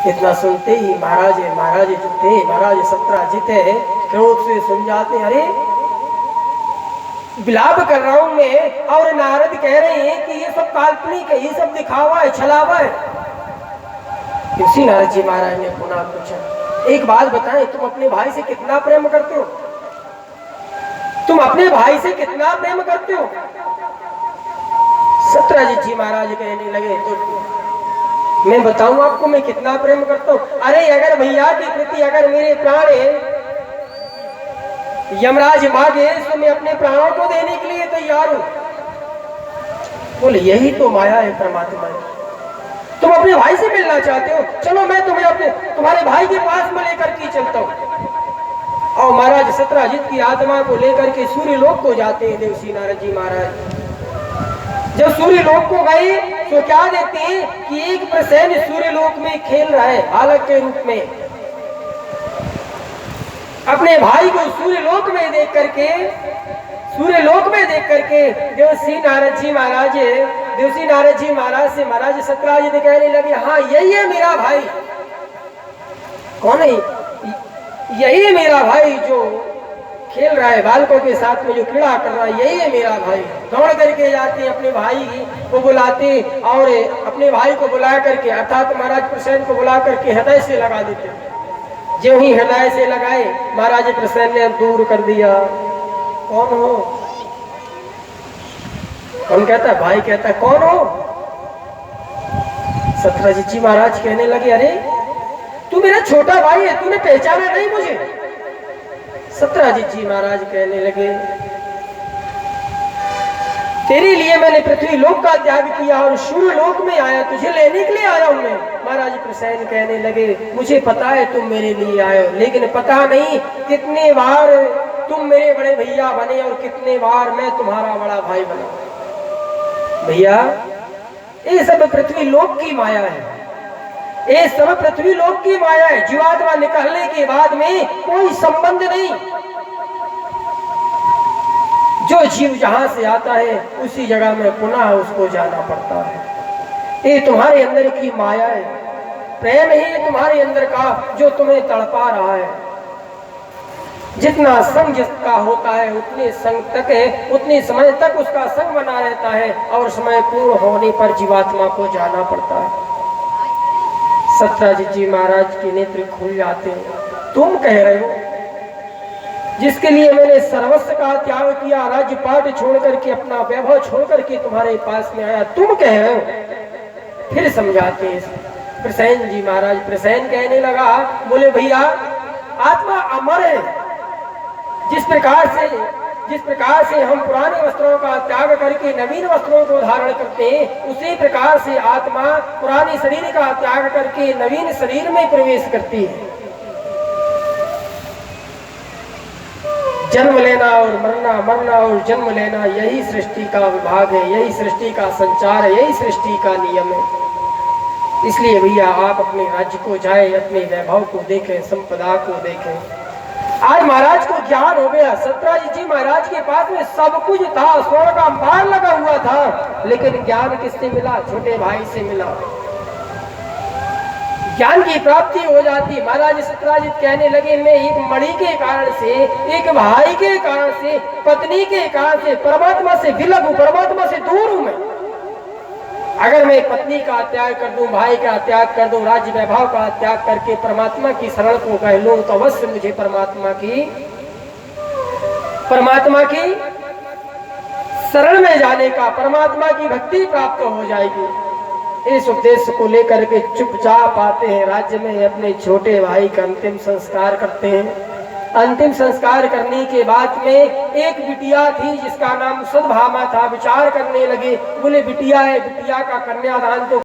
इतना सुनते ही महाराज जो थे, महाराज सत्राजित है, क्रोध से सुन जाते, अरे विलाप कर रहा हूं मैं और नारद कह रहे हैं कि ये सब काल्पनिक है, ये सब दिखावा है, छलावा है। उसी नारद जी महाराज ने पुनः पूछा, एक बात बताएं, तुम अपने भाई से कितना प्रेम करते हो? तुम अपने भाई से कितना प्रेम करते हो? सत्राजित जी महाराज कहने लगे, तो मैं बताऊं आपको मैं कितना प्रेम करता हूं। अरे अगर भैया के प्रति अगर मेरे प्राण है, यमराज मांगे तो मैं अपने प्राणों को देने के लिए तैयार हूं। बोले यही तो माया है परमात्मा की। तुम अपने भाई से मिलना चाहते हो, चलो मैं तुम्हें अपने तुम्हारे भाई के पास में लेकर के चलता हूं। और महाराज सत्राजित की आत्मा को लेकर के सूर्य लोक को जाते हैं देवसी नारद जी महाराज। जब सूर्य लोक को गए तो क्या देखते हैं कि एक प्रसेन सूर्य लोक में खेल रहा है बालक के रूप में। अपने भाई को सूर्य लोक में देख करके देवसी नारद जी महाराज से महाराज सत्राजित कहने लगे, हाँ यही है मेरा भाई। कौन है? यही है मेरा भाई जो खेल रहा है बालकों के साथ में, जो क्रीड़ा कर रहा है, यही है मेरा भाई। दौड़ करके जाते अपने भाई को बुलाते और अपने भाई को बुला करके अर्थात महाराज प्रसेन को बुला करके हृदय से लगा देते। जो ही हृदय से लगाए महाराज प्रसेन ने दूर कर दिया। कौन हो? कौन कहता है? भाई कहता है कौन हो? सत्राजित जी महाराज कहने लगे, अरे तू मेरा छोटा भाई है, तूने पहचाना नहीं मुझे? सत्राजित जी महाराज कहने लगे, तेरे लिए मैंने पृथ्वी लोक का त्याग किया और सूर्य लोक में आया, तुझे लेने के लिए आया हूं मैं। महाराज प्रसेन कहने लगे, मुझे पता है तुम मेरे लिए आए हो, लेकिन पता नहीं कितने बार तुम मेरे बड़े भैया बने और कितने बार मैं तुम्हारा बड़ा भाई बना। भैया ये सब पृथ्वी लोक की माया है, ये सब पृथ्वी लोक की माया है। जीवात्मा निकलने के बाद में कोई संबंध नहीं। जो जीव जहां से आता है उसी जगह में पुनः उसको जाना पड़ता है। ये तुम्हारे अंदर की माया है, प्रेम ही तुम्हारे अंदर का जो तुम्हें तड़पा रहा है। जितना संग जिसका होता है उतने संग तक है, उतने समय तक उसका संग बना रहता है और समय पूर्ण होने पर जीवात्मा को जाना पड़ता है। सत्राजित जी महाराज के नेत्र खुल जाते हैं। तुम कह रहे हो जिसके लिए मैंने सर्वस्व का त्याग किया, राज्य पाट छोड़ करके अपना वैभव छोड़ करके तुम्हारे पास में आया, तुम कह रहे हो? फिर समझाते हैं प्रसेन जी महाराज। प्रसेन कहने लगा, बोले भैया आत्मा अमर है। जिस प्रकार से हम पुराने वस्त्रों का त्याग करके नवीन वस्त्रों को धारण करते हैं, उसी प्रकार से आत्मा पुराने शरीर का त्याग करके नवीन शरीर में प्रवेश करती है। जन्म लेना और मरना, मरना और जन्म लेना, यही सृष्टि का विभाग है, यही सृष्टि का संचार है, यही सृष्टि का नियम है। इसलिए भैया आप अपने राज्य को जाए, अपने वैभव को देखें, संपदा को देखें। आज महाराज को ज्ञान हो गया। सत्राजित जी महाराज के पास में सब कुछ था, स्वर्ण का अंबार लगा हुआ था, लेकिन ज्ञान किससे मिला? छोटे भाई से मिला। ज्ञान की प्राप्ति हो जाती। महाराज सत्राजित कहने लगे, मैं एक मणि के कारण से, एक भाई के कारण से, पत्नी के कारण से परमात्मा से विलग हूं, परमात्मा से दूर हूं मैं। अगर मैं पत्नी का त्याग कर दूं, भाई का त्याग कर दूं, राज्य वैभव का त्याग करके परमात्मा की शरण को कह लूं, तो अवश्य मुझे परमात्मा की शरण में जाने का, परमात्मा की भक्ति प्राप्त हो जाएगी। इस उद्देश्य को लेकर के चुपचाप आते हैं राज्य में, अपने छोटे भाई का अंतिम संस्कार करते हैं। अंतिम संस्कार करने के बाद में एक बिटिया थी जिसका नाम सद्भामा था। विचार करने लगे, बोले बिटिया है, बिटिया का कन्यादान तो